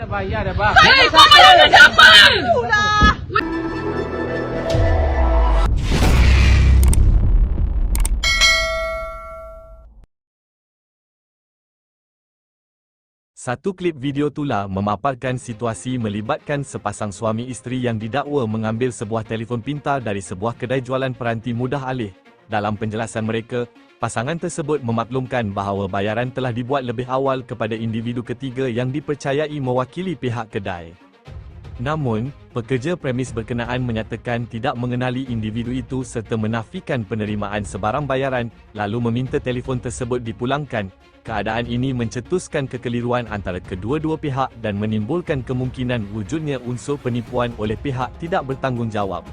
dah bayar dah, bang. Kau bayar dengan siapa? Satu klip video tular memaparkan situasi melibatkan sepasang suami isteri yang didakwa mengambil sebuah telefon pintar dari sebuah kedai jualan peranti mudah alih. Dalam penjelasan mereka, pasangan tersebut memaklumkan bahawa bayaran telah dibuat lebih awal kepada individu ketiga yang dipercayai mewakili pihak kedai. Namun, pekerja premis berkenaan menyatakan tidak mengenali individu itu serta menafikan penerimaan sebarang bayaran, lalu meminta telefon tersebut dipulangkan. Keadaan ini mencetuskan kekeliruan antara kedua-dua pihak dan menimbulkan kemungkinan wujudnya unsur penipuan oleh pihak tidak bertanggungjawab.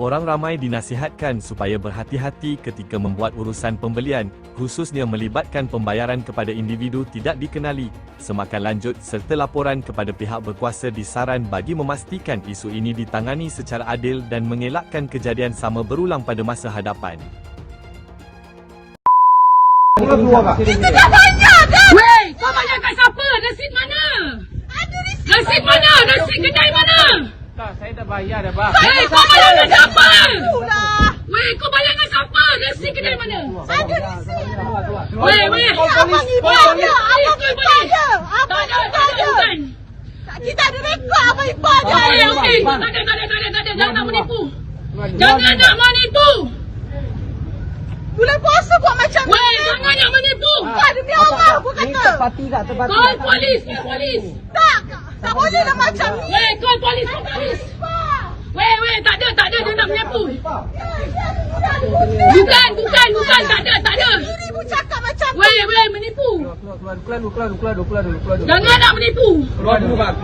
Orang ramai dinasihatkan supaya berhati-hati ketika membuat urusan pembelian, khususnya melibatkan pembayaran kepada individu tidak dikenali. Semakan lanjut serta laporan kepada pihak berkuasa disaran bagi memastikan isu ini ditangani secara adil dan mengelakkan kejadian sama berulang pada masa hadapan. Kita dah bayar dah! Weh, kau bayar kat siapa? Resit mana? Ada resit. Resit mana? Resit kedai mana? Tak, saya dah bayar dah, bang. Weh, kau bayar dengan siapa? Weh, kau bayar dengan siapa? Resit kedai mana? Ada resit. Weh, Abang ibu ada. Abang ibu ada. Tak ada. Kita ada rekod abang ibu ada. Okey. Tak ada. Jangan nak menipu. Jangan nak menipu. Bulan puasa buat macam ni. Weh, jangan nak menipu. Demi Allah aku kata. Call polis. Tak boleh lah macam ni. Weh, call polis. Weh, tak ada dia nak menipu. Bukan, tak ada. Ini ibu cakap macam tu. Weh, menipu. Keluar dulu. Jangan nak menipu. Keluar dulu, bang.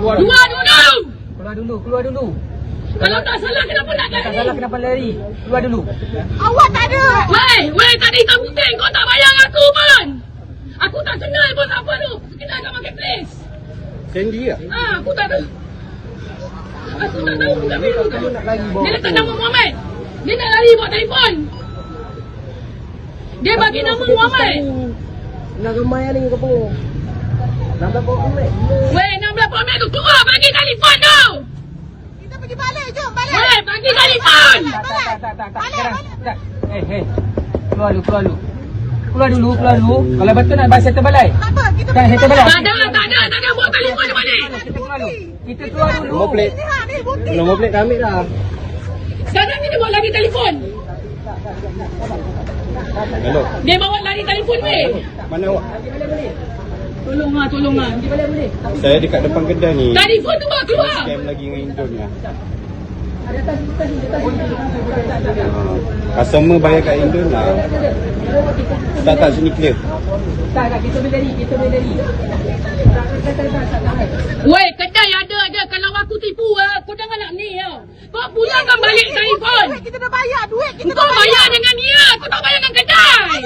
Keluar dulu. Kalau tak salah, kenapa nak lari? Tak salah, kenapa lari? Keluar dulu. Awak tak ada. Weh, tak ada hitam putih. Kau tak bayar aku pun. Aku tak kenal pun siapa tu. Kenal kat marketplace. Sandy ke? Aku tak tahu. Bukan biru tu. Dia letak nama Muhammad. Dia nak lari bawa telefon. Dia bagi nama Muhammad. Nak ramai ni ke apa? 16 Muhammad. Weh, 16 Muhammad tu keluar bagi telefon tu. Kita pergi balik. Jom balik. Weh, bagi telefon. Tak. Hei. Keluar dulu. Kalau betul nak bayar settle balai. Tak apa, kita Kan, pergi settle balik. balai. Tak ada. Bawa telefon dia balik. Kita keluar dulu. Nombor plate. Ni bukti. Nombor plate kami dah. Sekarang ni dia bawa lari telefon. Hello. Dia bawa lari telefon weh. Mana awak? Tolong lah. Saya dekat depan kedai ni. Telefon tu bawa keluar. Scam lagi dengan Indon ni. Customer bayar kat Indon lah. Tak sini clear. Kita boleh dari. Weh, kedai ada. Kalau aku tipu kau jangan nak ni tau. Kau pulangkan balik telefon. Kita dah bayar duit. Kau bayar dengan dia. Kau tak bayar dengan kedai.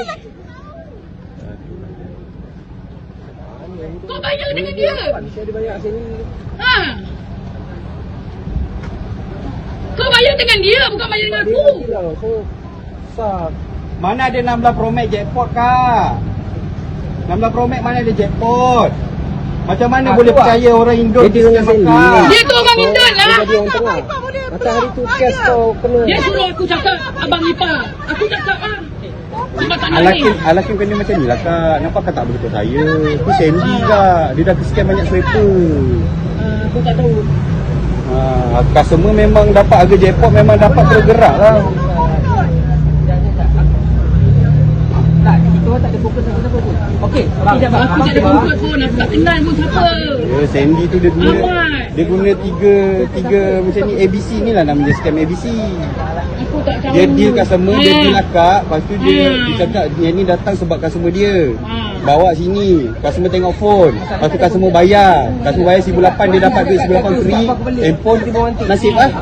Kau bayar dengan dia. Saya bayar sini. Kau bayar dengan dia, bukan bayar dengan aku. Mana ada 16 Pro Max jackpot kak? 16 Pro Max mana ada jackpot? Macam mana boleh percaya orang Indon dia dengan makan? Dia tu orang Indon lah. Dia jadi orang tengah. Matahari tu cash kau kena. Dia suruh aku cakap Abang Ipah. Aku cakap Sebab tak nak ni. Alakim kena macam ni lah kak. Nampak kak tak boleh percaya. Tu Sandy kak. Dia dah scam banyak swiper. Aku tak tahu. Customer memang dapat harga jackpot, memang dapat bergerak lah. Tak, kita orang tak ada fokus apa-apa pun. Okey, Aku tak ada komfort pun. Aku tak kenal pun siapa. Ya, Sandy tu dia guna tiga macam ni ABC ni lah namanya scam ABC. Aku tak tahu. Dia deal customer, dia deal akak. Lepas tu dia cakap yang ni datang sebab customer dia. Bawa sini, customer tengok phone. Lepas tu customer bayar. Customer bayar 1,800, dia dapat duit 1,800 free. Handphone nasib lah.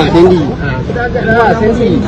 Sandy. Sandy.